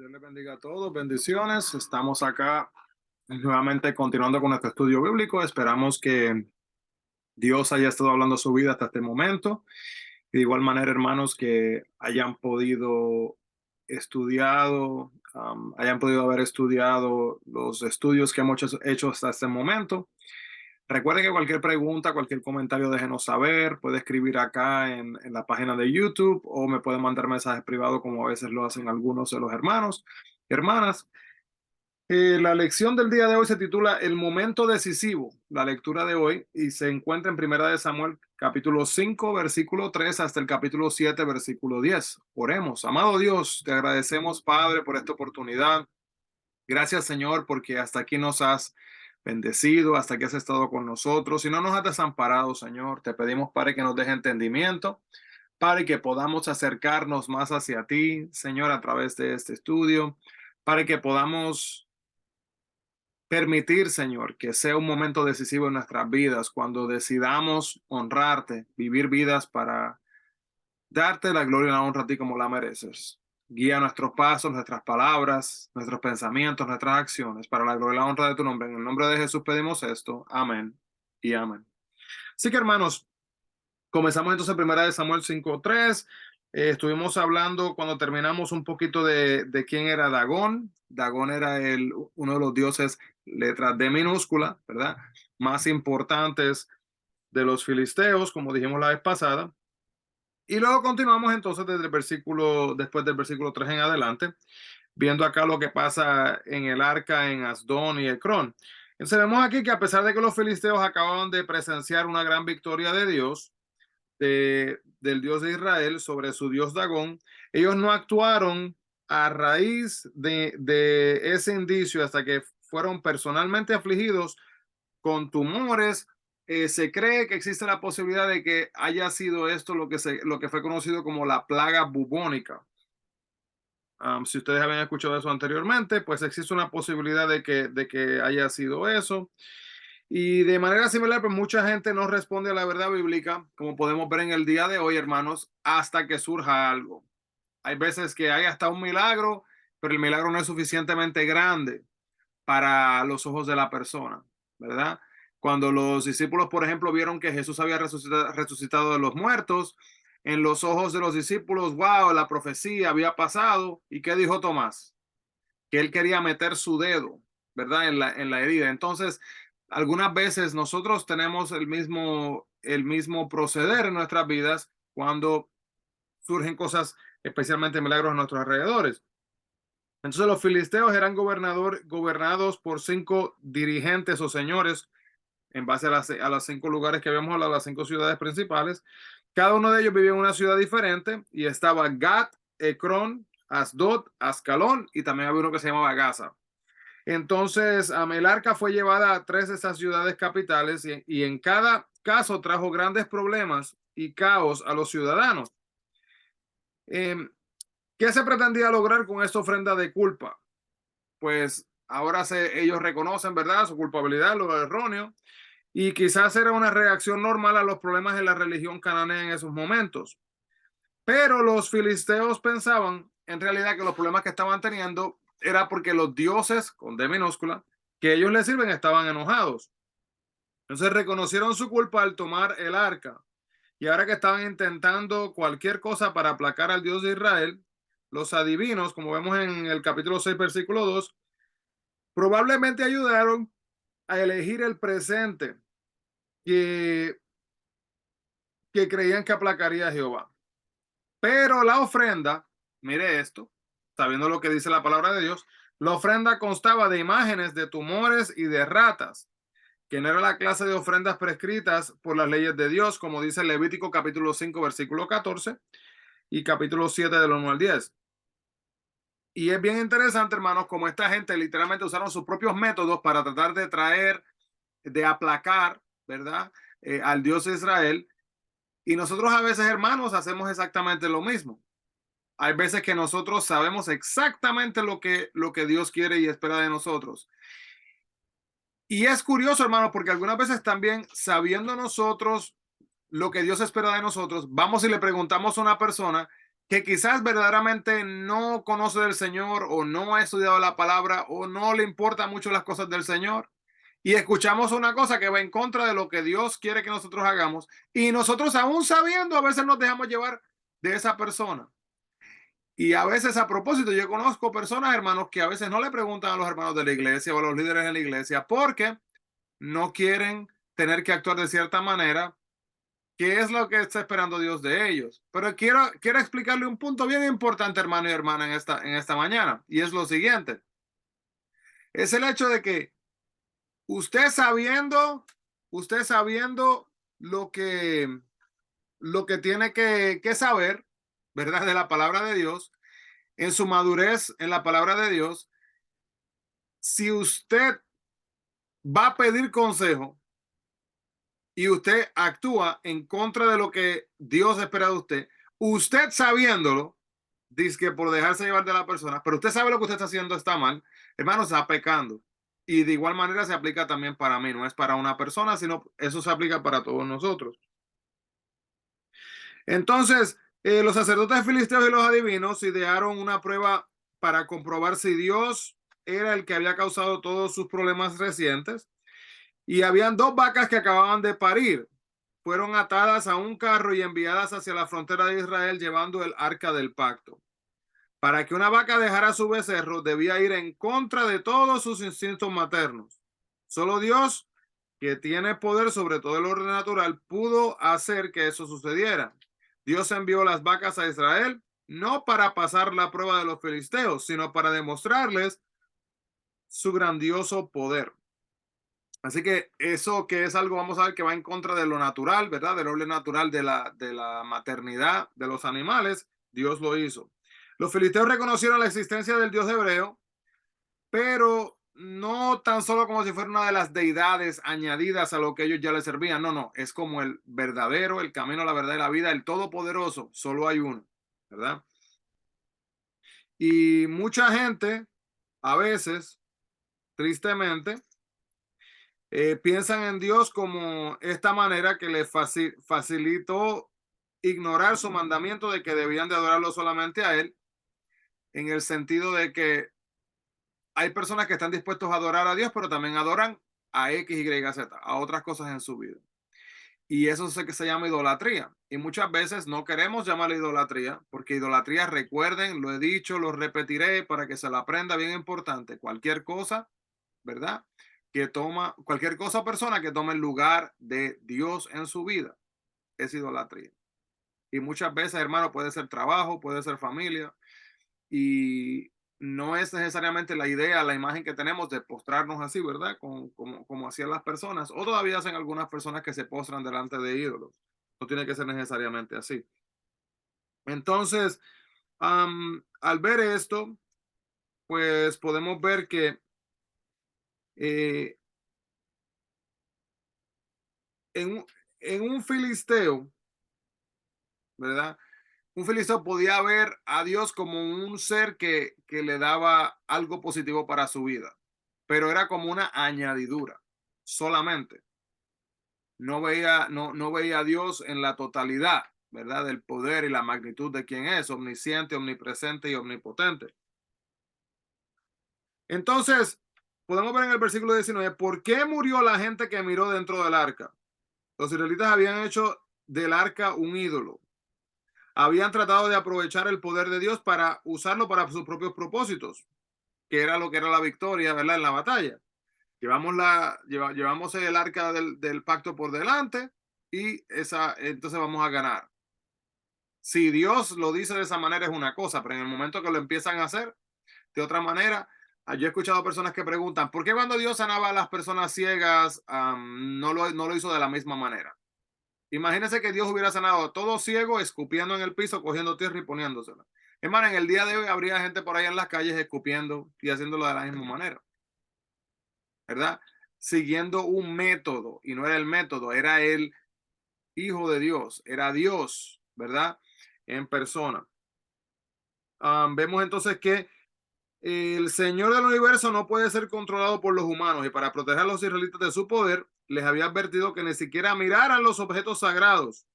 Dios les bendiga a todos, bendiciones. Estamos acá nuevamente continuando con nuestro estudio bíblico. Esperamos que Dios haya estado hablando su vida hasta este momento. De igual manera, hermanos, que hayan podido estudiado, hayan podido haber estudiado los estudios que hemos hecho hasta este momento. Recuerden que cualquier pregunta, cualquier comentario, déjenos saber. Puede escribir acá en la página de YouTube o me puede mandar mensajes privados como a veces lo hacen algunos de los hermanos y hermanas. La lección del día de hoy se titula El momento decisivo, la lectura de hoy, y se encuentra en Primera de Samuel, capítulo 5 versículo 3 hasta el capítulo 7 versículo 10. Oremos. Amado Dios, te agradecemos, Padre, por esta oportunidad. Gracias, Señor, porque hasta aquí nos has bendecido, hasta aquí has estado con nosotros y no nos has desamparado, Señor. Te pedimos, Padre, que nos deje entendimiento, Padre, que podamos acercarnos más hacia ti, Señor, a través de este estudio, para que podamos permitir, Señor, que sea un momento decisivo en nuestras vidas cuando decidamos honrarte, vivir vidas para darte la gloria y la honra a ti como la mereces. Guía nuestros pasos, nuestras palabras, nuestros pensamientos, nuestras acciones para la gloria y la honra de tu nombre. En el nombre de Jesús pedimos esto. Amén y amén. Así que, hermanos, comenzamos entonces primera de Samuel 5:3. Estuvimos hablando cuando terminamos un poquito de quién era Dagón. Dagón era uno de los dioses, letras D minúscula, ¿verdad? Más importantes de los filisteos, como dijimos la vez pasada. Y luego continuamos entonces después del versículo 3 en adelante, viendo acá lo que pasa en el arca en Asdón y Ecrón. Entonces vemos aquí que a pesar de que los filisteos acababan de presenciar una gran victoria de Dios, del Dios de Israel sobre su Dios Dagón, ellos no actuaron a raíz de ese indicio hasta que fueron personalmente afligidos con tumores. Se cree que existe la posibilidad de que haya sido esto lo que fue conocido como la plaga bubónica. Si ustedes habían escuchado eso anteriormente, pues existe una posibilidad de que haya sido eso. Y de manera similar, pues mucha gente no responde a la verdad bíblica, como podemos ver en el día de hoy, hermanos, hasta que surja algo. Hay veces que hay hasta un milagro, pero el milagro no es suficientemente grande para los ojos de la persona, ¿verdad? Cuando los discípulos, por ejemplo, vieron que Jesús había resucitado de los muertos, en los ojos de los discípulos, wow, la profecía había pasado. ¿Y qué dijo Tomás? Que él quería meter su dedo, ¿verdad? En la herida. Entonces, algunas veces nosotros tenemos el mismo proceder en nuestras vidas cuando surgen cosas, especialmente milagros a nuestros alrededores. Entonces los filisteos eran gobernados por 5 dirigentes o señores en base a los 5 lugares que habíamos hablado, las 5 ciudades principales. Cada uno de ellos vivía en una ciudad diferente y estaba Gat, Ecrón, Asdod, Ascalón y también había uno que se llamaba Gaza. Entonces, el arca fue llevada a 3 de estas ciudades capitales y en cada caso trajo grandes problemas y caos a los ciudadanos. Em, ¿Qué se pretendía lograr con esta ofrenda de culpa? Pues ahora ellos reconocen, ¿verdad?, su culpabilidad, lo erróneo, y quizás era una reacción normal a los problemas de la religión cananea en esos momentos. Pero los filisteos pensaban en realidad que los problemas que estaban teniendo era porque los dioses, con D minúscula, que ellos les sirven, estaban enojados. Entonces reconocieron su culpa al tomar el arca. Y ahora que estaban intentando cualquier cosa para aplacar al Dios de Israel, los adivinos, como vemos en el capítulo 6 versículo 2, probablemente ayudaron a elegir el presente que, que creían que aplacaría a Jehová. Pero la ofrenda, mire esto, sabiendo lo que dice la palabra de Dios, la ofrenda constaba de imágenes de tumores y de ratas, que no era la clase de ofrendas prescritas por las leyes de Dios, como dice Levítico capítulo 5, versículo 14 y capítulo 7 del 1 al 10. Y es bien interesante, hermanos, como esta gente literalmente usaron sus propios métodos para tratar de traer, de aplacar, ¿verdad? Al Dios de Israel. Y nosotros a veces, hermanos, hacemos exactamente lo mismo. Hay veces que nosotros sabemos exactamente lo que Dios quiere y espera de nosotros. Y es curioso, hermano, porque algunas veces también, sabiendo nosotros lo que Dios espera de nosotros, vamos y le preguntamos a una persona que quizás verdaderamente no conoce del Señor o no ha estudiado la palabra o no le importan mucho las cosas del Señor. Y escuchamos una cosa que va en contra de lo que Dios quiere que nosotros hagamos. Y nosotros aún sabiendo, a veces nos dejamos llevar de esa persona. Y a veces a propósito, yo conozco personas, hermanos, que a veces no le preguntan a los hermanos de la iglesia o a los líderes de la iglesia porque no quieren tener que actuar de cierta manera. ¿Qué es lo que está esperando Dios de ellos? Pero quiero explicarle un punto bien importante, hermano y hermana, en esta mañana. Y es lo siguiente. Es el hecho de que usted sabiendo, usted sabiendo lo que tiene que saber, ¿verdad? De la palabra de Dios, en su madurez en la palabra de Dios, si usted va a pedir consejo y usted actúa en contra de lo que Dios espera de usted, usted sabiéndolo, dice que por dejarse llevar de la persona, pero usted sabe lo que usted está haciendo está mal, hermano, está pecando. Y de igual manera se aplica también para mí, no es para una persona, sino eso se aplica para todos nosotros. Entonces, los sacerdotes filisteos y los adivinos idearon una prueba para comprobar si Dios era el que había causado todos sus problemas recientes. Y habían dos vacas que acababan de parir. Fueron atadas a un carro y enviadas hacia la frontera de Israel llevando el arca del pacto. Para que una vaca dejara su becerro, debía ir en contra de todos sus instintos maternos. Solo Dios, que tiene poder sobre todo el orden natural, pudo hacer que eso sucediera. Dios envió las vacas a Israel no para pasar la prueba de los filisteos, sino para demostrarles su grandioso poder. Así que eso que es algo, vamos a ver, que va en contra de lo natural, ¿verdad? Del orden natural de la maternidad de los animales, Dios lo hizo. Los filisteos reconocieron la existencia del Dios hebreo, pero no tan solo como si fuera una de las deidades añadidas a lo que ellos ya les servían. No, no, es como el verdadero, el camino, la verdad y la vida, el todopoderoso. Solo hay uno, ¿verdad? Y mucha gente, a veces, tristemente, piensan en Dios como esta manera que les facilitó ignorar su mandamiento de que debían de adorarlo solamente a Él, en el sentido de que hay personas que están dispuestos a adorar a Dios, pero también adoran a X, Y, Z, a otras cosas en su vida. Y eso es lo que se llama idolatría. Y muchas veces no queremos llamarla idolatría, porque idolatría, recuerden, lo he dicho, lo repetiré para que se la aprenda bien importante. Cualquier cosa, ¿verdad? Cualquier cosa o persona que tome el lugar de Dios en su vida es idolatría. Y muchas veces, hermano, puede ser trabajo, puede ser familia, y no es necesariamente la idea, la imagen que tenemos de postrarnos así, ¿verdad? Como hacían las personas, o todavía hacen algunas personas que se postran delante de ídolos. No tiene que ser necesariamente así. Entonces, al ver esto, pues podemos ver que eh, en, en un filisteo, ¿verdad? Un filisteo podía ver a Dios como un ser que le daba algo positivo para su vida, pero era como una añadidura solamente. No veía a Dios en la totalidad, ¿verdad? Del poder y la magnitud de quien es, omnisciente, omnipresente y omnipotente. Entonces, podemos ver en el versículo 19, ¿por qué murió la gente que miró dentro del arca? Los israelitas habían hecho del arca un ídolo. Habían tratado de aprovechar el poder de Dios para usarlo para sus propios propósitos, que era lo que era la victoria, ¿verdad? En la batalla. Llevamos el arca del pacto por delante y entonces vamos a ganar. Si Dios lo dice de esa manera es una cosa, pero en el momento que lo empiezan a hacer de otra manera, yo he escuchado personas que preguntan, ¿por qué cuando Dios sanaba a las personas ciegas, no lo hizo de la misma manera? Imagínense que Dios hubiera sanado a todo ciego, escupiendo en el piso, cogiendo tierra y poniéndosela. Hermano, en el día de hoy habría gente por ahí en las calles escupiendo y haciéndolo de la misma manera, ¿verdad? Siguiendo un método, y no era el método, era el Hijo de Dios, era Dios, ¿verdad? En persona. Vemos entonces que el Señor del universo no puede ser controlado por los humanos, y para proteger a los israelitas de su poder, les había advertido que ni siquiera miraran los objetos sagrados.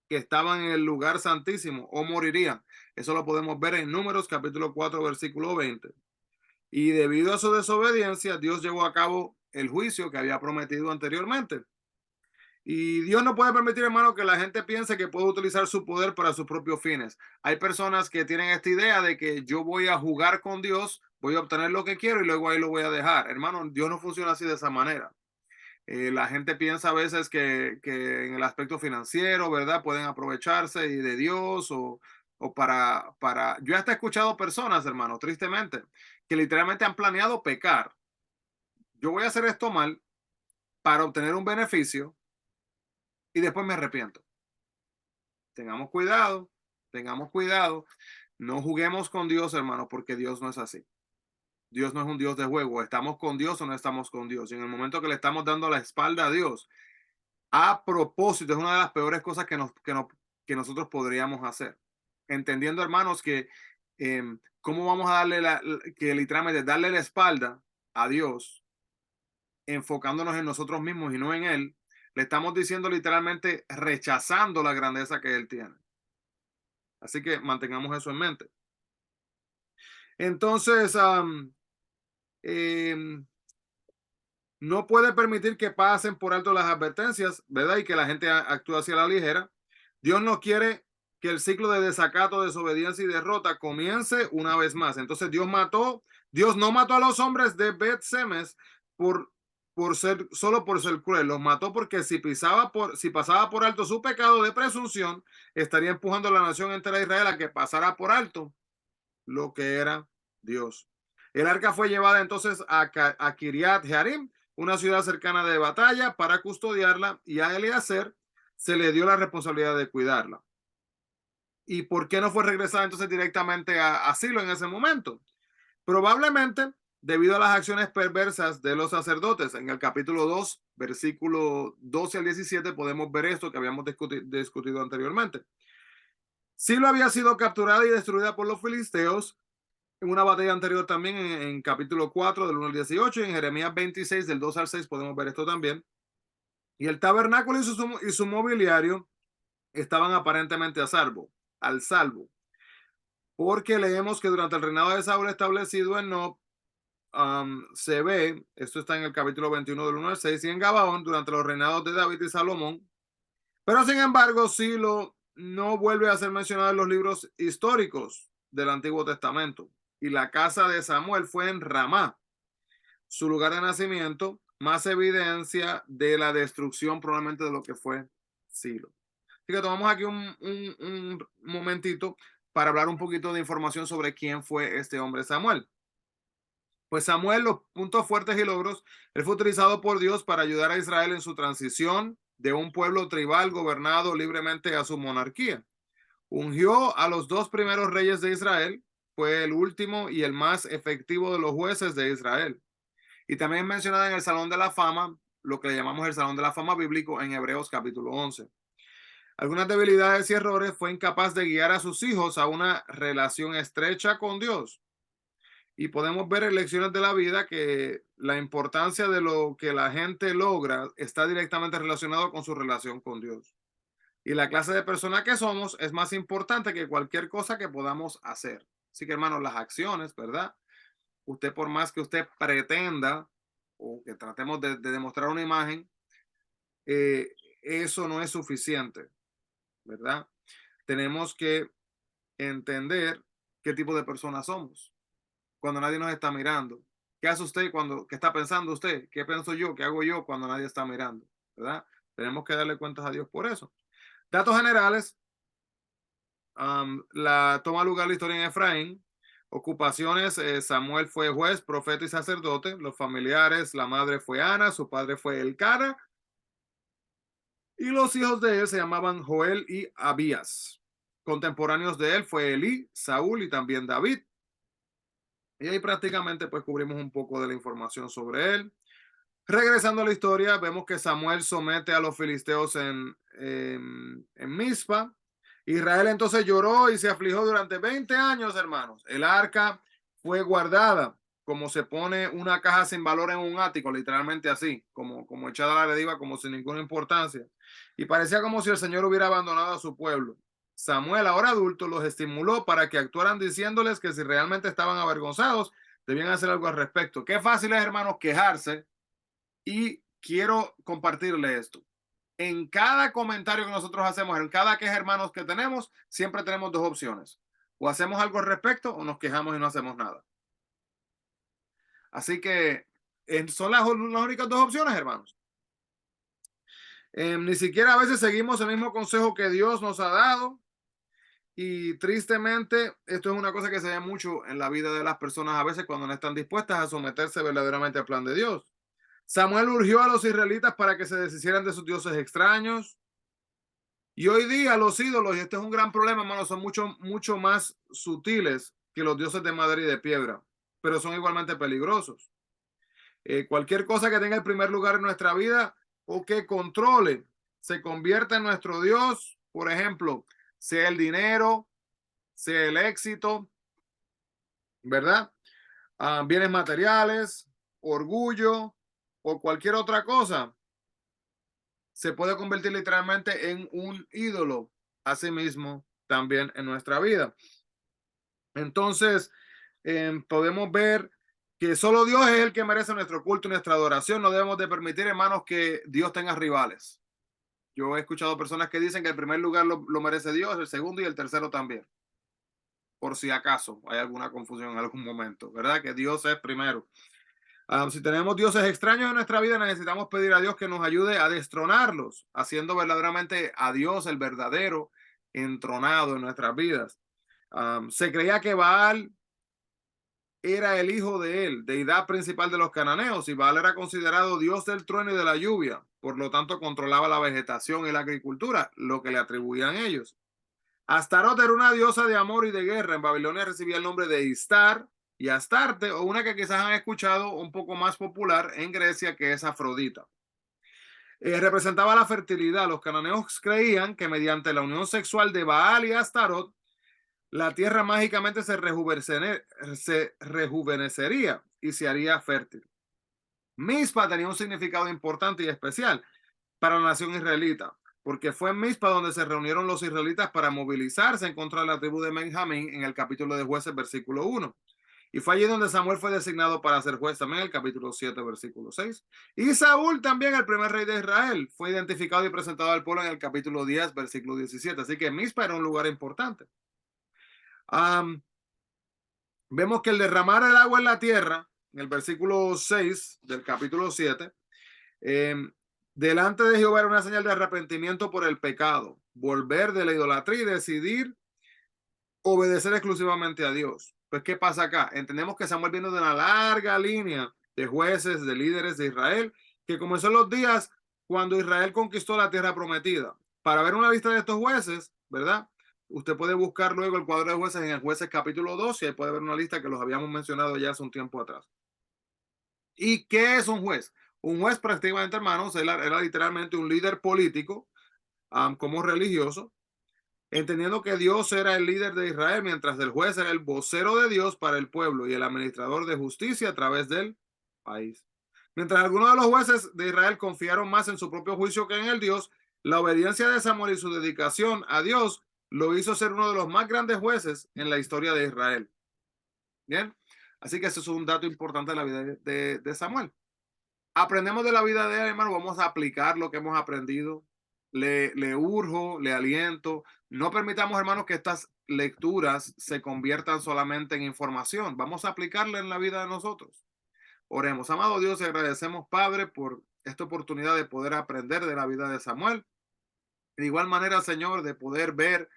que estaban en el lugar santísimo o morirían. Eso lo podemos ver en Números capítulo 4 versículo 20. Y debido a su desobediencia, Dios llevó a cabo el juicio que había prometido anteriormente. Y Dios no puede permitir, hermano, que la gente piense que puede utilizar su poder para sus propios fines. Hay personas que tienen esta idea de que yo voy a jugar con Dios, voy a obtener lo que quiero y luego ahí lo voy a dejar. Hermano, Dios no funciona así de esa manera. La gente piensa a veces que en el aspecto financiero, ¿verdad? Pueden aprovecharse y de Dios o para... Yo hasta he escuchado personas, hermano, tristemente, que literalmente han planeado pecar. Yo voy a hacer esto mal para obtener un beneficio y después me arrepiento. Tengamos cuidado, tengamos cuidado. No juguemos con Dios, hermano, porque Dios no es así. Dios no es un Dios de juego. ¿Estamos con Dios o no estamos con Dios? Y en el momento que le estamos dando la espalda a Dios, a propósito, es una de las peores cosas que nosotros podríamos hacer. Entendiendo, hermanos, que cómo vamos a que literalmente darle la espalda a Dios, enfocándonos en nosotros mismos y no en Él, le estamos diciendo literalmente rechazando la grandeza que Él tiene. Así que mantengamos eso en mente. Entonces, em, no puede permitir que pasen por alto las advertencias, ¿verdad? Y que la gente actúe hacia la ligera. Dios no quiere que el ciclo de desacato, desobediencia y derrota comience una vez más. Entonces Dios no mató a los hombres de Bet-Semes por, solo por ser cruel. Los mató porque si pasaba por alto su pecado de presunción, estaría empujando a la nación entera de Israel a que pasara por alto lo que era Dios. El arca fue llevada entonces a Kiriat Jearim, una ciudad cercana de batalla, para custodiarla, y a Eliezer se le dio la responsabilidad de cuidarla. ¿Y por qué no fue regresada entonces directamente a Silo en ese momento? Probablemente debido a las acciones perversas de los sacerdotes. En el capítulo 2, versículo 12 al 17, podemos ver esto que habíamos discutido anteriormente. Silo había sido capturada y destruida por los filisteos en una batalla anterior también, en capítulo 4 del 1 al 18, y en Jeremías 26 del 2 al 6 podemos ver esto también. Y el tabernáculo y su mobiliario estaban aparentemente al salvo, porque leemos que durante el reinado de Saúl establecido en Nob, se ve, esto está en el capítulo 21 del 1 al 6, y en Gabaón durante los reinados de David y Salomón. Pero sin embargo, Silo no vuelve a ser mencionado en los libros históricos del Antiguo Testamento. Y la casa de Samuel fue en Ramá, su lugar de nacimiento, más evidencia de la destrucción probablemente de lo que fue Silo. Así que tomamos aquí un momentito para hablar un poquito de información sobre quién fue este hombre Samuel. Pues Samuel, los puntos fuertes y logros, él fue utilizado por Dios para ayudar a Israel en su transición de un pueblo tribal gobernado libremente a su monarquía. Ungió a los dos primeros reyes de Israel, fue el último y el más efectivo de los jueces de Israel. Y también mencionada en el Salón de la Fama, lo que le llamamos el Salón de la Fama bíblico en Hebreos capítulo 11. Algunas debilidades y errores, fue incapaz de guiar a sus hijos a una relación estrecha con Dios. Y podemos ver en lecciones de la vida que la importancia de lo que la gente logra está directamente relacionado con su relación con Dios. Y la clase de persona que somos es más importante que cualquier cosa que podamos hacer. Así que, hermanos, las acciones, ¿verdad? Usted, por más que usted pretenda o que tratemos de demostrar una imagen, eso no es suficiente, ¿verdad? Tenemos que entender qué tipo de personas somos cuando nadie nos está mirando. ¿Qué hace usted qué está pensando usted? ¿Qué pienso yo? ¿Qué hago yo cuando nadie está mirando? ¿Verdad? Tenemos que darle cuentas a Dios por eso. Datos generales. Toma lugar la historia en Efraín. Ocupaciones, Samuel fue juez, profeta y sacerdote. Los familiares, la madre fue Ana, su padre fue Elcana. Y los hijos de él se llamaban Joel y Abías. Contemporáneos de él fue Elí, Saúl y también David. Y ahí prácticamente pues cubrimos un poco de la información sobre él. Regresando a la historia, vemos que Samuel somete a los filisteos en Mizpa. Israel entonces lloró y se afligió durante 20 años, hermanos. El arca fue guardada como se pone una caja sin valor en un ático, literalmente así, como echada a la deriva, como sin ninguna importancia. Y parecía como si el Señor hubiera abandonado a su pueblo. Samuel, ahora adulto, los estimuló para que actuaran diciéndoles que si realmente estaban avergonzados, debían hacer algo al respecto. Qué fácil es, hermanos, quejarse. Y quiero compartirle esto. En cada comentario que nosotros hacemos, en cada queja, hermanos, que tenemos, siempre tenemos dos opciones. O hacemos algo al respecto o nos quejamos y no hacemos nada. Así que son las únicas dos opciones, hermanos. Ni siquiera a veces seguimos el mismo consejo que Dios nos ha dado. Y tristemente, esto es una cosa que se ve mucho en la vida de las personas a veces cuando no están dispuestas a someterse verdaderamente al plan de Dios. Samuel urgió a los israelitas para que se deshicieran de sus dioses extraños. Y hoy día los ídolos, y este es un gran problema, hermanos, son mucho más sutiles que los dioses de madera y de piedra, pero son igualmente peligrosos. Cualquier cosa que tenga el primer lugar en nuestra vida o que controle, se convierta en nuestro Dios, por ejemplo, sea el dinero, sea el éxito, ¿verdad? Bienes materiales, orgullo o cualquier otra cosa, se puede convertir literalmente en un ídolo, asimismo, también en nuestra vida. Entonces, podemos ver que solo Dios es el que merece nuestro culto y nuestra adoración. No debemos de permitir, hermanos, que Dios tenga rivales. Yo he escuchado personas que dicen que el primer lugar lo merece Dios, el segundo y el tercero también. Por si acaso hay alguna confusión en algún momento, ¿verdad? Que Dios es primero. Si tenemos dioses extraños en nuestra vida, necesitamos pedir a Dios que nos ayude a destronarlos, haciendo verdaderamente a Dios el verdadero entronado en nuestras vidas. Se creía que Baal era el hijo de él, deidad principal de los cananeos, y Baal era considerado dios del trueno y de la lluvia, por lo tanto controlaba la vegetación y la agricultura, lo que le atribuían ellos. Astarot era una diosa de amor y de guerra. En Babilonia recibía el nombre de Istar y Astarte, o una que quizás han escuchado un poco más popular en Grecia, que es Afrodita. Representaba la fertilidad. Los cananeos creían que mediante la unión sexual de Baal y Astarot, la tierra mágicamente se rejuvenecería y se haría fértil. Mizpa tenía un significado importante y especial para la nación israelita, porque fue en Mizpa donde se reunieron los israelitas para movilizarse en contra de la tribu de Benjamín en el capítulo de Jueces, versículo 1. Y fue allí donde Samuel fue designado para ser juez también, el capítulo 7, versículo 6. Y Saúl también, el primer rey de Israel, fue identificado y presentado al pueblo en el capítulo 10, versículo 17. Así que Mizpa era un lugar importante. Vemos que el derramar el agua en la tierra, en el versículo 6 del capítulo 7, delante de Jehová era una señal de arrepentimiento por el pecado, volver de la idolatría y decidir obedecer exclusivamente a Dios. Pues, ¿qué pasa acá? Entendemos que Samuel viene de una larga línea de jueces, de líderes de Israel, que comenzó en los días cuando Israel conquistó la tierra prometida. Para ver una lista de estos jueces, ¿verdad? Usted puede buscar luego el cuadro de jueces en el Jueces capítulo 2 y ahí puede ver una lista que los habíamos mencionado ya hace un tiempo atrás. ¿Y qué es un juez? Un juez prácticamente, hermanos, era literalmente un líder político, como religioso, entendiendo que Dios era el líder de Israel, mientras el juez era el vocero de Dios para el pueblo y el administrador de justicia a través del país. Mientras algunos de los jueces de Israel confiaron más en su propio juicio que en el Dios, la obediencia de Samuel y su dedicación a Dios lo hizo ser uno de los más grandes jueces en la historia de Israel. Bien, así que eso es un dato importante de la vida de Samuel. Aprendemos de la vida de él, hermano, vamos a aplicar lo que hemos aprendido. Le urjo, le aliento. No permitamos, hermanos, que estas lecturas se conviertan solamente en información. Vamos a aplicarla en la vida de nosotros. Oremos. Amado Dios, agradecemos, Padre, por esta oportunidad de poder aprender de la vida de Samuel. De igual manera, Señor, de poder ver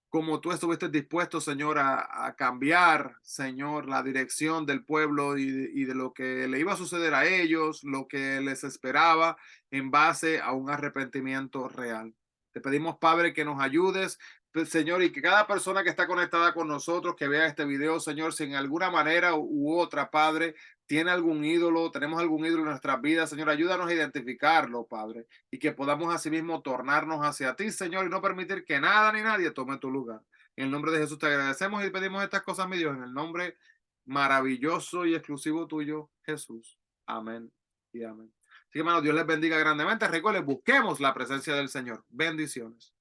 como tú estuviste dispuesto, Señor, a cambiar, Señor, la dirección del pueblo y de lo que le iba a suceder a ellos, lo que les esperaba en base a un arrepentimiento real. Te pedimos, Padre, que nos ayudes, Señor, y que cada persona que está conectada con nosotros, que vea este video, Señor, si en alguna manera u otra, Padre, tiene algún ídolo, tenemos algún ídolo en nuestras vidas, Señor, ayúdanos a identificarlo, Padre, y que podamos asimismo tornarnos hacia ti, Señor, y no permitir que nada ni nadie tome tu lugar. En el nombre de Jesús te agradecemos y pedimos estas cosas, mi Dios, en el nombre maravilloso y exclusivo tuyo, Jesús. Amén y amén. Así que, hermanos, Dios les bendiga grandemente. Recuerden, busquemos la presencia del Señor. Bendiciones.